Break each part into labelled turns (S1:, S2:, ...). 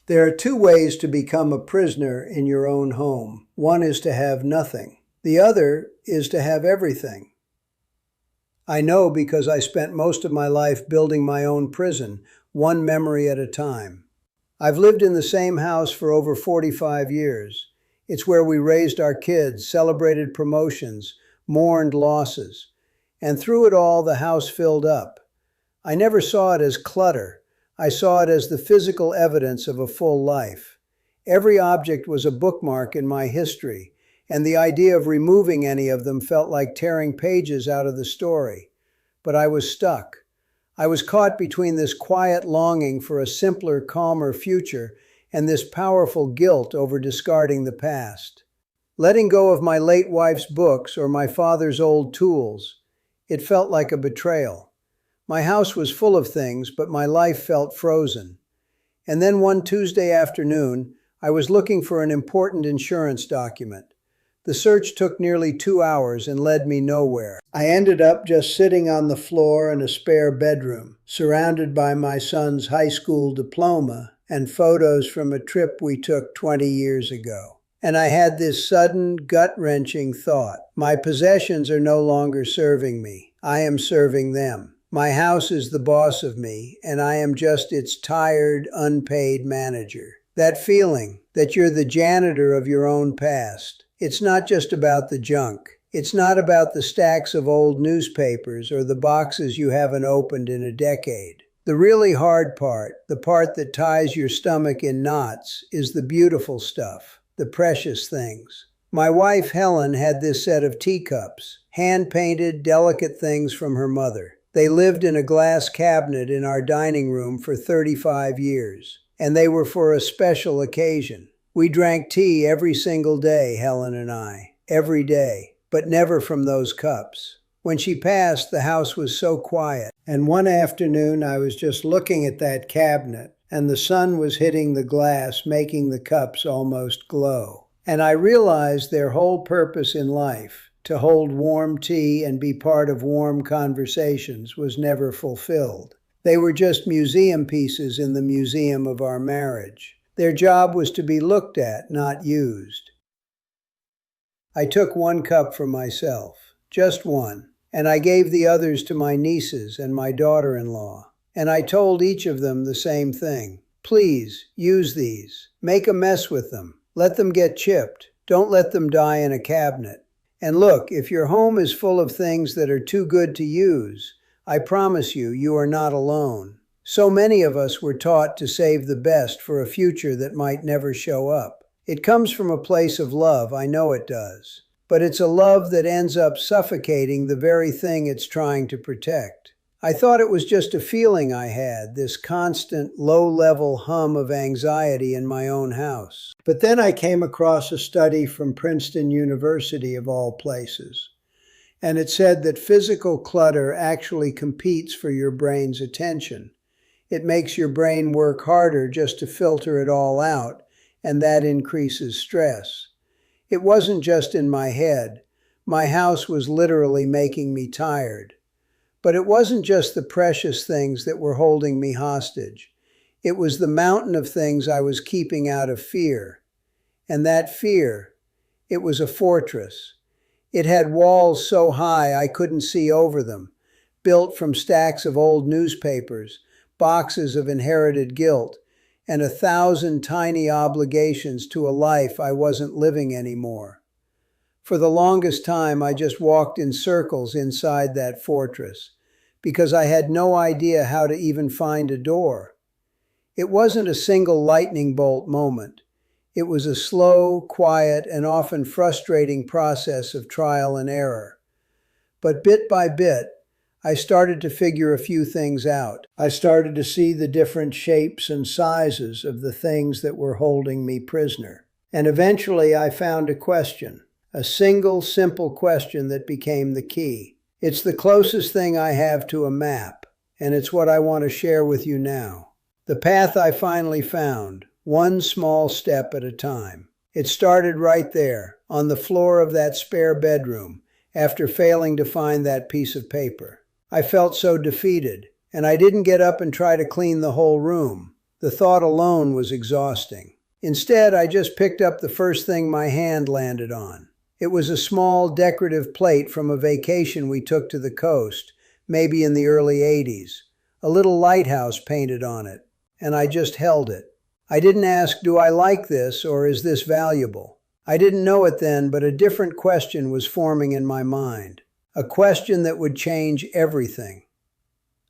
S1: There are two ways to become a prisoner in your own home. One is to have nothing. The other is to have everything. I know because I spent most of my life building my own prison, one memory at a time. I've lived in the same house for over 45 years. It's where we raised our kids, celebrated promotions, mourned losses. And through it all, the house filled up. I never saw it as clutter. I saw it as the physical evidence of a full life. Every object was a bookmark in my history, and the idea of removing any of them felt like tearing pages out of the story. But I was stuck. I was caught between this quiet longing for a simpler, calmer future and this powerful guilt over discarding the past. Letting go of my late wife's books or my father's old tools, it felt like a betrayal. My house was full of things, but my life felt frozen. And then one Tuesday afternoon, I was looking for an important insurance document. The search took nearly 2 hours and led me nowhere. I ended up just sitting on the floor in a spare bedroom, surrounded by my son's high school diploma and photos from a trip we took 20 years ago. And I had this sudden, gut-wrenching thought. My possessions are no longer serving me. I am serving them. My house is the boss of me, and I am just its tired, unpaid manager. That feeling that you're the janitor of your own past. It's not just about the junk. It's not about the stacks of old newspapers or the boxes you haven't opened in a decade. The really hard part, the part that ties your stomach in knots, is the beautiful stuff, the precious things. My wife, Helen, had this set of teacups, hand-painted, delicate things from her mother. They lived in a glass cabinet in our dining room for 35 years, and they were for a special occasion. We drank tea every single day, Helen and I, every day, but never from those cups. When she passed, the house was so quiet, and one afternoon I was just looking at that cabinet, and the sun was hitting the glass, making the cups almost glow. And I realized their whole purpose in life, to hold warm tea and be part of warm conversations, was never fulfilled. They were just museum pieces in the museum of our marriage. Their job was to be looked at, not used. I took one cup for myself, just one, and I gave the others to my nieces and my daughter-in-law. And I told each of them the same thing. Please, use these. Make a mess with them. Let them get chipped. Don't let them die in a cabinet. And look, if your home is full of things that are too good to use, I promise you, you are not alone. So many of us were taught to save the best for a future that might never show up. It comes from a place of love, I know it does. But it's a love that ends up suffocating the very thing it's trying to protect. I thought it was just a feeling I had, this constant, low-level hum of anxiety in my own house. But then I came across a study from Princeton University, of all places, and it said that physical clutter actually competes for your brain's attention. It makes your brain work harder just to filter it all out, and that increases stress. It wasn't just in my head. My house was literally making me tired. But it wasn't just the precious things that were holding me hostage. It was the mountain of things I was keeping out of fear. And that fear, it was a fortress. It had walls so high I couldn't see over them, built from stacks of old newspapers, boxes of inherited guilt, and 1,000 tiny obligations to a life I wasn't living anymore. For the longest time, I just walked in circles inside that fortress, because I had no idea how to even find a door. It wasn't a single lightning bolt moment. It was a slow, quiet, and often frustrating process of trial and error. But bit by bit, I started to figure a few things out. I started to see the different shapes and sizes of the things that were holding me prisoner. And eventually I found a question. A single, simple question that became the key. It's the closest thing I have to a map, and it's what I want to share with you now. The path I finally found, one small step at a time. It started right there, on the floor of that spare bedroom, after failing to find that piece of paper. I felt so defeated, and I didn't get up and try to clean the whole room. The thought alone was exhausting. Instead, I just picked up the first thing my hand landed on. It was a small decorative plate from a vacation we took to the coast, maybe in the early '80s. A little lighthouse painted on it, and I just held it. I didn't ask, do I like this or is this valuable? I didn't know it then, but a different question was forming in my mind. A question that would change everything.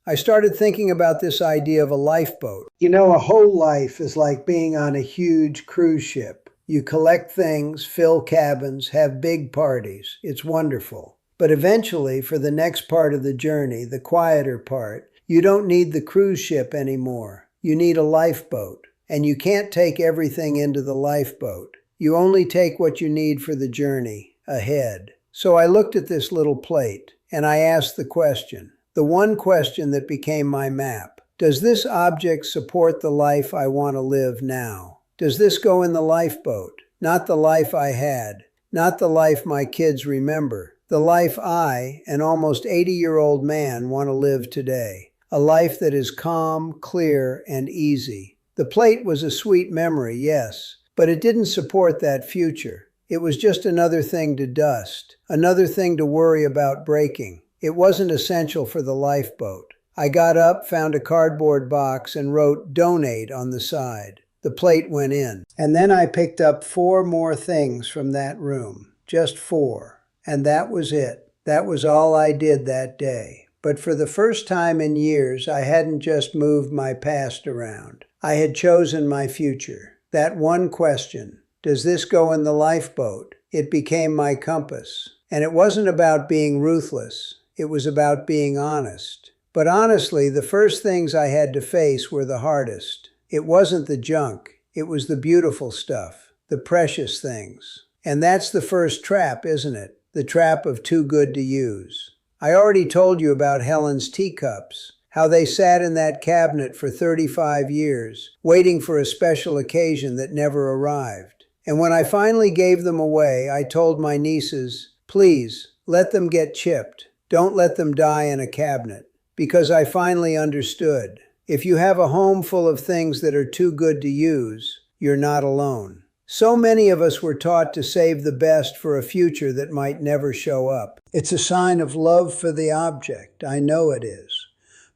S1: I started thinking about this idea of a lifeboat. You know, a whole life is like being on a huge cruise ship. You collect things, fill cabins, have big parties. It's wonderful. But eventually, for the next part of the journey, the quieter part, you don't need the cruise ship anymore. You need a lifeboat. And you can't take everything into the lifeboat. You only take what you need for the journey ahead. So I looked at this little plate, and I asked the question, the one question that became my map. Does this object support the life I want to live now? Does this go in the lifeboat? Not the life I had, not the life my kids remember, the life I, an almost 80-year-old man, want to live today. A life that is calm, clear, and easy. The plate was a sweet memory, yes, but it didn't support that future. It was just another thing to dust, another thing to worry about breaking. It wasn't essential for the lifeboat. I got up, found a cardboard box, and wrote "Donate" on the side. The plate went in. And then I picked up 4 more things from that room. Just 4. And that was it. That was all I did that day. But for the first time in years, I hadn't just moved my past around. I had chosen my future. That one question, does this go in the lifeboat? It became my compass. And it wasn't about being ruthless. It was about being honest. But honestly, the first things I had to face were the hardest. It wasn't the junk. It was the beautiful stuff, the precious things. And that's the first trap, isn't it? The trap of too good to use. I already told you about Helen's teacups, how they sat in that cabinet for 35 years, waiting for a special occasion that never arrived. And when I finally gave them away, I told my nieces, please, let them get chipped. Don't let them die in a cabinet. Because I finally understood. If you have a home full of things that are too good to use, you're not alone. So many of us were taught to save the best for a future that might never show up. It's a sign of love for the object, I know it is.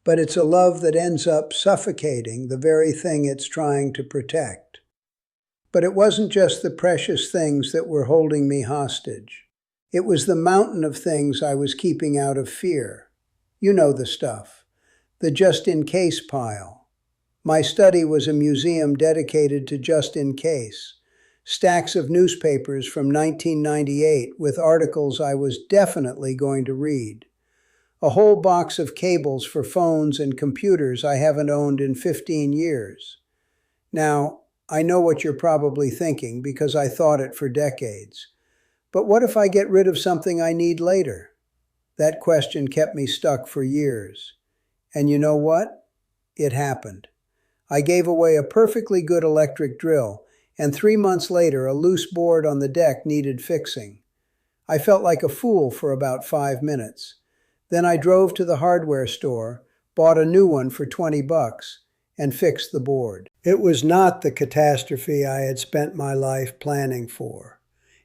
S1: But it's a love that ends up suffocating the very thing it's trying to protect. But it wasn't just the precious things that were holding me hostage. It was the mountain of things I was keeping out of fear. You know the stuff. The just-in-case pile. My study was a museum dedicated to just-in-case. Stacks of newspapers from 1998 with articles I was definitely going to read. A whole box of cables for phones and computers I haven't owned in 15 years. Now, I know what you're probably thinking because I thought it for decades. But what if I get rid of something I need later? That question kept me stuck for years. And you know what? It happened. I gave away a perfectly good electric drill, and 3 months later, a loose board on the deck needed fixing. I felt like a fool for about 5 minutes. Then I drove to the hardware store, bought a new one for $20, and fixed the board. It was not the catastrophe I had spent my life planning for.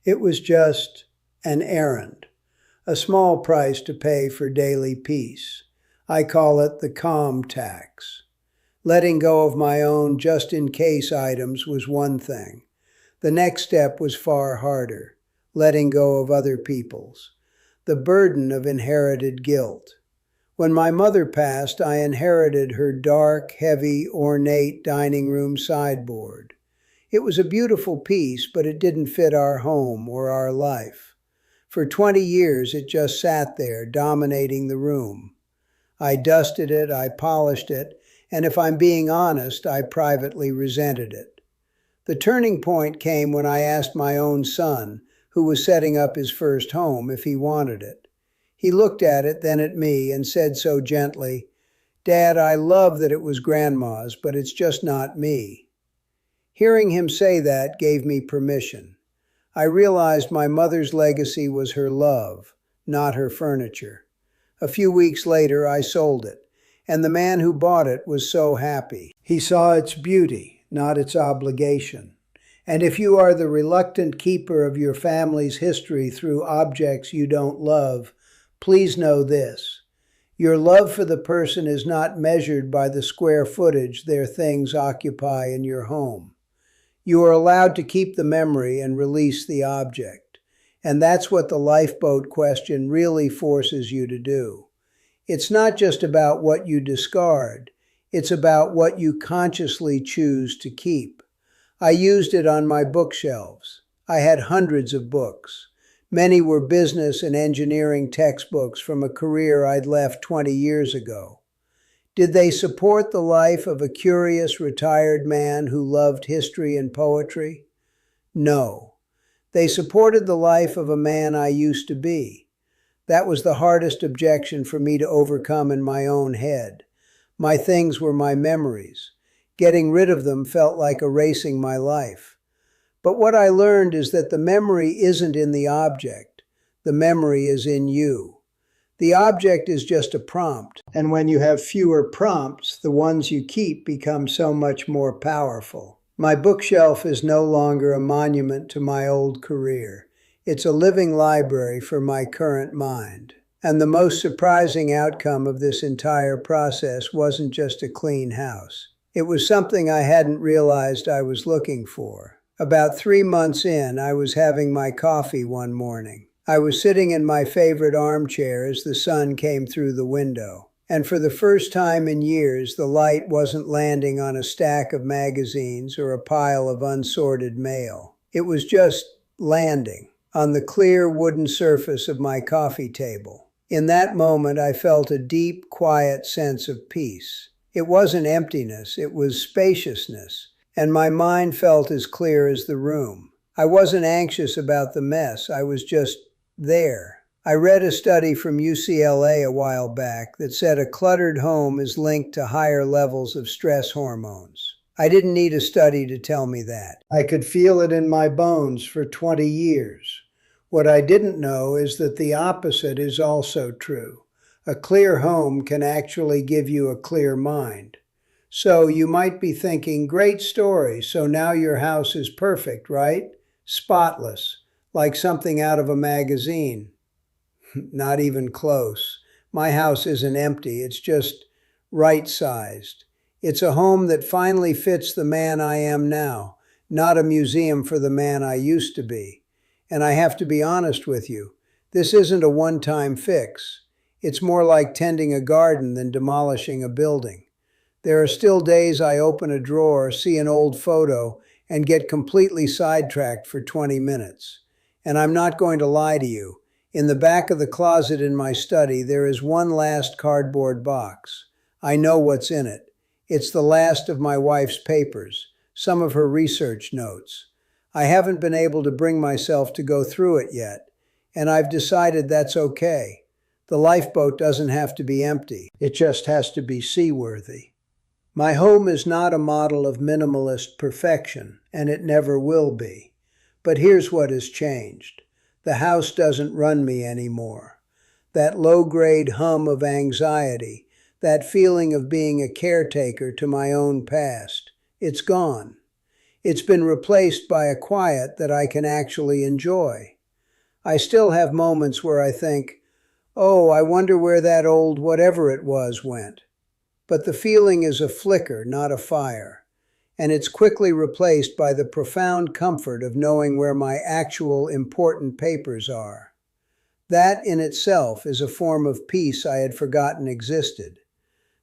S1: It was just an errand, a small price to pay for daily peace. I call it the calm tax. Letting go of my own just-in-case items was one thing. The next step was far harder, letting go of other people's. The burden of inherited guilt. When my mother passed, I inherited her dark, heavy, ornate dining room sideboard. It was a beautiful piece, but it didn't fit our home or our life. For 20 years, it just sat there, dominating the room. I dusted it, I polished it, and if I'm being honest, I privately resented it. The turning point came when I asked my own son, who was setting up his first home, if he wanted it. He looked at it, then at me, and said so gently, "Dad, I love that it was Grandma's, but it's just not me." Hearing him say that gave me permission. I realized my mother's legacy was her love, not her furniture. A few weeks later, I sold it, and the man who bought it was so happy. He saw its beauty, not its obligation. And if you are the reluctant keeper of your family's history through objects you don't love, please know this. Your love for the person is not measured by the square footage their things occupy in your home. You are allowed to keep the memory and release the object. And that's what the lifeboat question really forces you to do. It's not just about what you discard, it's about what you consciously choose to keep. I used it on my bookshelves. I had hundreds of books. Many were business and engineering textbooks from a career I'd left 20 years ago. Did they support the life of a curious retired man who loved history and poetry? No. They supported the life of a man I used to be. That was the hardest objection for me to overcome in my own head. My things were my memories. Getting rid of them felt like erasing my life. But what I learned is that the memory isn't in the object. The memory is in you. The object is just a prompt, and when you have fewer prompts, the ones you keep become so much more powerful. My bookshelf is no longer a monument to my old career. It's a living library for my current mind. And the most surprising outcome of this entire process wasn't just a clean house. It was something I hadn't realized I was looking for. About 3 months in, I was having my coffee one morning. I was sitting in my favorite armchair as the sun came through the window. And for the first time in years, the light wasn't landing on a stack of magazines or a pile of unsorted mail. It was just landing on the clear wooden surface of my coffee table. In that moment, I felt a deep, quiet sense of peace. It wasn't emptiness, it was spaciousness, and my mind felt as clear as the room. I wasn't anxious about the mess, I was just there. I read a study from UCLA a while back that said a cluttered home is linked to higher levels of stress hormones. I didn't need a study to tell me that. I could feel it in my bones for 20 years. What I didn't know is that the opposite is also true. A clear home can actually give you a clear mind. So you might be thinking, great story, so now your house is perfect, right? Spotless, like something out of a magazine. Not even close. My house isn't empty, it's just right-sized. It's a home that finally fits the man I am now, not a museum for the man I used to be. And I have to be honest with you, this isn't a one-time fix. It's more like tending a garden than demolishing a building. There are still days I open a drawer, see an old photo, and get completely sidetracked for 20 minutes. And I'm not going to lie to you. In the back of the closet in my study, there is one last cardboard box. I know what's in it. It's the last of my wife's papers, some of her research notes. I haven't been able to bring myself to go through it yet, and I've decided that's okay. The lifeboat doesn't have to be empty. It just has to be seaworthy. My home is not a model of minimalist perfection, and it never will be. But here's what has changed. The house doesn't run me anymore. That low-grade hum of anxiety, that feeling of being a caretaker to my own past, it's gone. It's been replaced by a quiet that I can actually enjoy. I still have moments where I think, oh, I wonder where that old whatever it was went. But the feeling is a flicker, not a fire. And it's quickly replaced by the profound comfort of knowing where my actual important papers are. That in itself is a form of peace I had forgotten existed.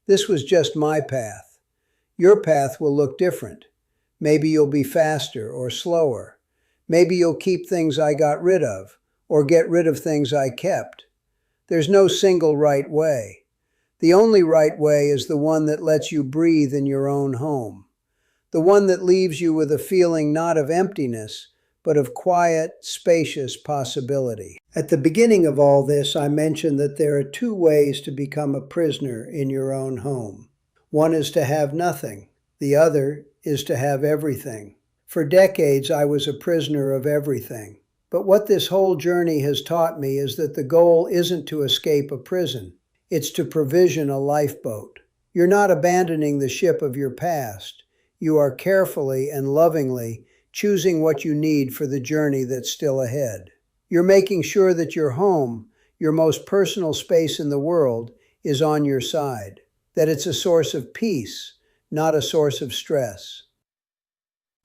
S1: This was just my path. Your path will look different. Maybe you'll be faster or slower. Maybe you'll keep things I got rid of, or get rid of things I kept. There's no single right way. The only right way is the one that lets you breathe in your own home. The one that leaves you with a feeling not of emptiness, but of quiet, spacious possibility. At the beginning of all this, I mentioned that there are 2 ways to become a prisoner in your own home. One is to have nothing. The other is to have everything. For decades, I was a prisoner of everything. But what this whole journey has taught me is that the goal isn't to escape a prison. It's to provision a lifeboat. You're not abandoning the ship of your past. You are carefully and lovingly choosing what you need for the journey that's still ahead. You're making sure that your home, your most personal space in the world, is on your side, that it's a source of peace, not a source of stress.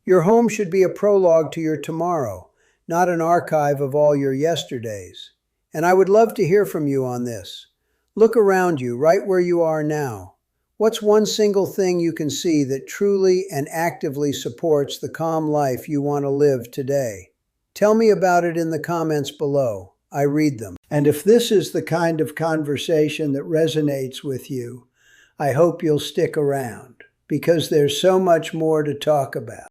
S1: Your home should be a prologue to your tomorrow, not an archive of all your yesterdays. And I would love to hear from you on this. Look around you, right where you are now. What's one single thing you can see that truly and actively supports the calm life you want to live today? Tell me about it in the comments below. I read them. And if this is the kind of conversation that resonates with you, I hope you'll stick around, because there's so much more to talk about.